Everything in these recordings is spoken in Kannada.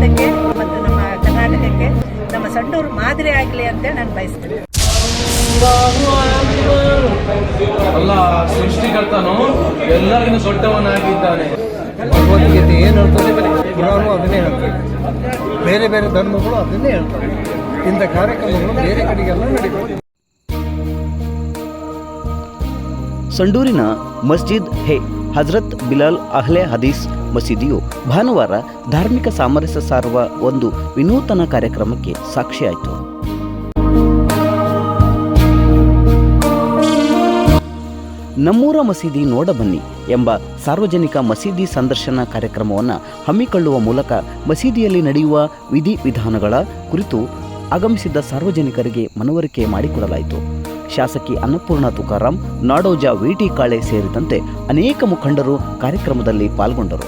ಭಾರತಕ್ಕೆ ಮತ್ತು ನಮ್ಮ ಕರ್ನಾಟಕಕ್ಕೆ ನಮ್ಮ ಸಂಡೂರು ಮಾದರಿ ಆಗಲಿ ಅಂತ ನಾನು ಬಯಸ್ತೀನಿ. ಅಲ್ಲ, ಸೃಷ್ಟಿಕರ್ತನು ಎಲ್ಲರಿಗೂ ದೊಡ್ಡವನಾಗಿದ್ದಾನೆ. ಭಗವದ್ಗೀತೆ ಏನು ಹೇಳ್ತದೆ, ಪುರಾಣ ಅದನ್ನೇ ಹೇಳ್ತದೆ. ಬೇರೆ ಬೇರೆ ಧರ್ಮಗಳು ಅದನ್ನೇ ಹೇಳ್ತವೆ. ಇಂಥ ಕಾರ್ಯಕ್ರಮಗಳು ಬೇರೆ ಕಡೆಗೆಲ್ಲ ನಡೀತವೆ. ಸಂಡೂರಿನ ಮಸ್ಜಿದ್ ಹೆ ಹಜರತ್ ಬಿಲಾಲ್ ಅಹ್ಲೆ ಹದೀಸ್ ಮಸೀದಿಯು ಭಾನುವಾರ ಧಾರ್ಮಿಕ ಸಾಮರಸ್ಯ ಸಾರುವ ಒಂದು ವಿನೂತನ ಕಾರ್ಯಕ್ರಮಕ್ಕೆ ಸಾಕ್ಷಿಯಾಯಿತು. ನಮ್ಮೂರ ಮಸೀದಿ ನೋಡಬನ್ನಿ ಎಂಬ ಸಾರ್ವಜನಿಕ ಮಸೀದಿ ಸಂದರ್ಶನ ಕಾರ್ಯಕ್ರಮವನ್ನು ಹಮ್ಮಿಕೊಳ್ಳುವ ಮೂಲಕ ಮಸೀದಿಯಲ್ಲಿ ನಡೆಯುವ ವಿಧಿವಿಧಾನಗಳ ಕುರಿತು ಆಗಮಿಸಿದ್ದ ಸಾರ್ವಜನಿಕರಿಗೆ ಮನವರಿಕೆ ಮಾಡಿಕೊಡಲಾಯಿತು. ಶಾಸಕಿ ಅನ್ನಪೂರ್ಣ ತುಕಾರಾಂ, ನಾಡೋಜ ವಿ.ಟಿ. ಕಾಳೆ ಸೇರಿದಂತೆ ಅನೇಕ ಮುಖಂಡರು ಕಾರ್ಯಕ್ರಮದಲ್ಲಿ ಪಾಲ್ಗೊಂಡರು.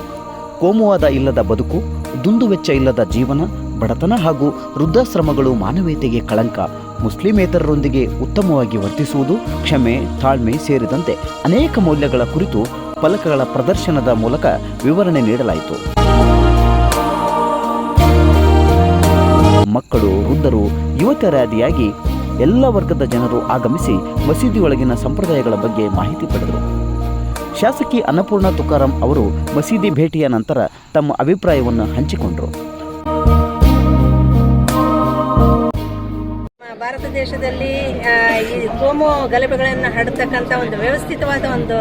ಕೋಮುವಾದ ಇಲ್ಲದ ಬದುಕು, ದುಂದುವೆಚ್ಚ ಇಲ್ಲದ ಜೀವನ, ಬಡತನ ಹಾಗೂ ವೃದ್ಧಾಶ್ರಮಗಳು ಮಾನವೀಯತೆಗೆ ಕಳಂಕ, ಮುಸ್ಲಿಮೇತರರೊಂದಿಗೆ ಉತ್ತಮವಾಗಿ ವರ್ತಿಸುವುದು, ಕ್ಷಮೆ, ತಾಳ್ಮೆ ಸೇರಿದಂತೆ ಅನೇಕ ಮೌಲ್ಯಗಳ ಕುರಿತು ಫಲಕಗಳ ಪ್ರದರ್ಶನದ ಮೂಲಕ ವಿವರಣೆ ನೀಡಲಾಯಿತು. ಮಕ್ಕಳು, ವೃದ್ಧರು, ಯುವತಿಯರಾದಿಯಾಗಿ ಎಲ್ಲ ವರ್ಗದ ಜನರು ಆಗಮಿಸಿ ಮಸೀದಿಯೊಳಗಿನ ಸಂಪ್ರದಾಯಗಳ ಬಗ್ಗೆ ಮಾಹಿತಿ ಪಡೆದರು. ಶಾಸಕಿ ಅನ್ನಪೂರ್ಣ ತುಕಾರಾಂ ಅವರು ಮಸೀದಿ ಭೇಟಿಯ ನಂತರ ತಮ್ಮ ಅಭಿಪ್ರಾಯವನ್ನು ಹಂಚಿಕೊಂಡರು. ಭಾರತ ದೇಶದಲ್ಲಿ ಈ ಕೋಮು ಗಲಭೆಗಳನ್ನು ಹರಡ್ತಕ್ಕಂಥ ಒಂದು ವ್ಯವಸ್ಥಿತವಾದ ಒಂದು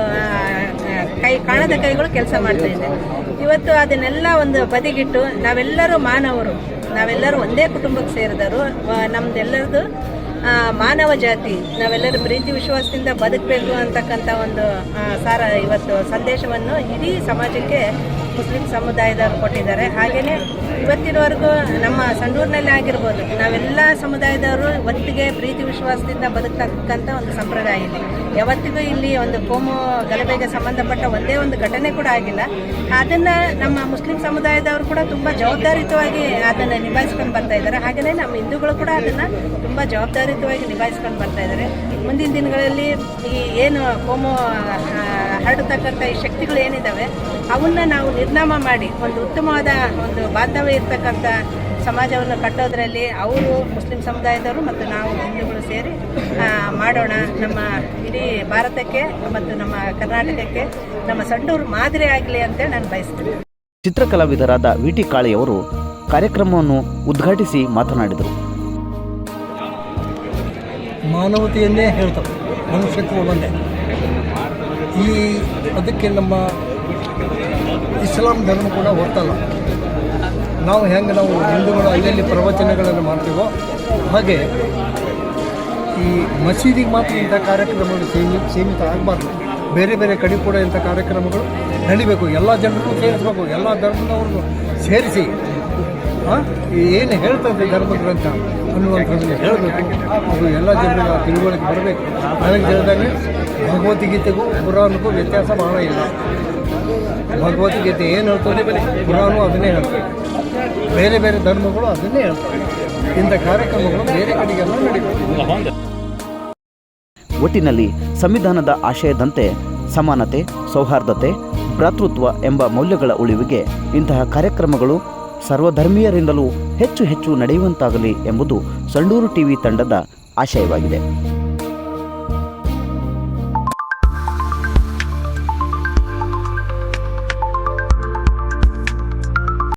ಕಾಣದ ಕೈಗಳು ಕೆಲಸ ಮಾಡ್ತಾ ಇದೆ. ಇವತ್ತು ಅದನ್ನೆಲ್ಲ ಒಂದು ಬದಿಗಿಟ್ಟು ನಾವೆಲ್ಲರೂ ಮಾನವರು, ನಾವೆಲ್ಲರೂ ಒಂದೇ ಕುಟುಂಬಕ್ಕೆ ಸೇರಿದರು. ನಮ್ದೆಲ್ಲರದು ಮಾನವ ಜಾತಿ, ನಾವೆಲ್ಲರೂ ಪ್ರೀತಿ ವಿಶ್ವಾಸದಿಂದ ಬದುಕಬೇಕು ಅಂತಕ್ಕಂಥ ಒಂದು ಇವತ್ತು ಸಂದೇಶವನ್ನು ಇಡೀ ಸಮಾಜಕ್ಕೆ ಮುಸ್ಲಿಂ ಸಮುದಾಯದವರು ಕೊಟ್ಟಿದ್ದಾರೆ. ಹಾಗೆಯೇ ಇವತ್ತಿನವರೆಗೂ ನಮ್ಮ ಸಂಡೂರಿನಲ್ಲಿ ಆಗಿರ್ಬೋದು, ನಾವೆಲ್ಲ ಸಮುದಾಯದವರು ಒಟ್ಟಿಗೆ ಪ್ರೀತಿ ವಿಶ್ವಾಸದಿಂದ ಬದುಕ್ತಕ್ಕಂಥ ಒಂದು ಸಂಪ್ರದಾಯ ಇದೆ. ಯಾವತ್ತಿಗೂ ಇಲ್ಲಿ ಒಂದು ಕೋಮು ಗಲಭೆಗೆ ಸಂಬಂಧಪಟ್ಟ ಒಂದೇ ಒಂದು ಘಟನೆ ಕೂಡ ಆಗಿಲ್ಲ. ಅದನ್ನು ನಮ್ಮ ಮುಸ್ಲಿಂ ಸಮುದಾಯದವರು ಕೂಡ ತುಂಬ ಜವಾಬ್ದಾರಿಯುತವಾಗಿ ಅದನ್ನು ನಿಭಾಯಿಸ್ಕೊಂಡು ಬರ್ತಾ ಇದ್ದಾರೆ. ಹಾಗೆಯೇ ನಮ್ಮ ಹಿಂದೂಗಳು ಕೂಡ ಅದನ್ನು ತುಂಬ ಜವಾಬ್ದಾರಿಯುತವಾಗಿ ನಿಭಾಯಿಸ್ಕೊಂಡು ಬರ್ತಾ ಇದ್ದಾರೆ. ಮುಂದಿನ ದಿನಗಳಲ್ಲಿ ಈ ಏನು ಕೋಮು ಹರಡತಕ್ಕಂಥ ಈ ಶಕ್ತಿಗಳು ಏನಿದ್ದಾವೆ ಅವನ್ನ ನಾವು ನಿರ್ನಾಮ ಮಾಡಿ ಒಂದು ಉತ್ತಮವಾದ ಒಂದು ಬಾಂಧವ್ಯ ಇರ್ತಕ್ಕಂಥ ಸಮಾಜವನ್ನು ಕಟ್ಟೋದ್ರಲ್ಲಿ ಅವರು ಮುಸ್ಲಿಂ ಸಮುದಾಯದವರು ಮತ್ತು ನಾವು ಹಿಂದೂಗಳು ಸೇರಿ ಮಾಡೋಣ. ನಮ್ಮ ಇಡೀ ಭಾರತಕ್ಕೆ ಮತ್ತು ನಮ್ಮ ಕರ್ನಾಟಕಕ್ಕೆ ನಮ್ಮ ಸಂಡೂರು ಮಾದರಿ ಆಗಲಿ ಅಂತ ನಾನು ಬಯಸ್ತೀನಿ. ಚಿತ್ರಕಲಾವಿದರಾದ ವಿ.ಟಿ. ಕಾಳೆಯವರು ಕಾರ್ಯಕ್ರಮವನ್ನು ಉದ್ಘಾಟಿಸಿ ಮಾತನಾಡಿದರು. ಮಾನವತೆಯನ್ನೇ ಹೇಳ್ತವೆ, ಮನುಷ್ಯತ್ವ ಒಂದೇ. ಅದಕ್ಕೆ ನಮ್ಮ ಇಸ್ಲಾಂ ಧರ್ಮ ಕೂಡ ಹೊರ್ತಲ್ಲ. ನಾವು ಹಿಂದೂಗಳು ಅಲ್ಲಲ್ಲಿ ಪ್ರವಚನಗಳನ್ನು ಮಾಡ್ತೀವೋ ಹಾಗೆ ಈ ಮಸೀದಿಗೆ ಮಾತ್ರ ಇಂಥ ಕಾರ್ಯಕ್ರಮಗಳು ಸೀಮಿತ ಆಗಬಾರ್ದು. ಬೇರೆ ಬೇರೆ ಕಡೆ ಕೂಡ ಇಂಥ ಕಾರ್ಯಕ್ರಮಗಳು ನಡಿಬೇಕು. ಎಲ್ಲ ಜನರನ್ನು ಸೇರಿಸಬೇಕು, ಎಲ್ಲ ಧರ್ಮದವ್ರನ್ನು ಸೇರಿಸಿ ಏನು ಹೇಳ್ತದೆ ಧರ್ಮ ಗ್ರಂಥ ಅನ್ನುವಂಥದ್ದನ್ನು ಹೇಳಬೇಕು. ಅದು ಎಲ್ಲ ಜನರಿಗೆ ತಿಳುವಳಿಕೆ ಬರಬೇಕು. ನನಗೆ ಹೇಳಿದಾಗ ಭಗವದ್ಗೀತೆಗೂ ಪುರಾಣಕ್ಕೂ ವ್ಯತ್ಯಾಸ ಬಹಳ ಇಲ್ಲ. ಭಗವದ್ಗೀತೆ ಏನು ಹೇಳ್ತದೆ, ಪುರಾಣ ಅದನ್ನೇ ಹೇಳ್ತದೆ. ಬೇರೆ ಬೇರೆ ಧರ್ಮಗಳು ಅದನ್ನೇ ಹೇಳ್ತವೆ. ಇಂಥ ಕಾರ್ಯಕ್ರಮಗಳು ಬೇರೆ ಕಡೆಗೆಲ್ಲ ನಡೀತವೆ. ಒಟ್ಟಿನಲ್ಲಿ ಸಂವಿಧಾನದ ಆಶಯದಂತೆ ಸಮಾನತೆ, ಸೌಹಾರ್ದತೆ, ಭ್ರಾತೃತ್ವ ಎಂಬ ಮೌಲ್ಯಗಳ ಉಳಿವಿಗೆ ಇಂತಹ ಕಾರ್ಯಕ್ರಮಗಳು ಸರ್ವಧರ್ಮೀಯರಿಂದಲೂ ಹೆಚ್ಚು ಹೆಚ್ಚು ನಡೆಯುವಂತಾಗಲಿ ಎಂಬುದು ಸಂಡೂರು ಟಿವಿ ತಂಡದ ಆಶಯವಾಗಿದೆ.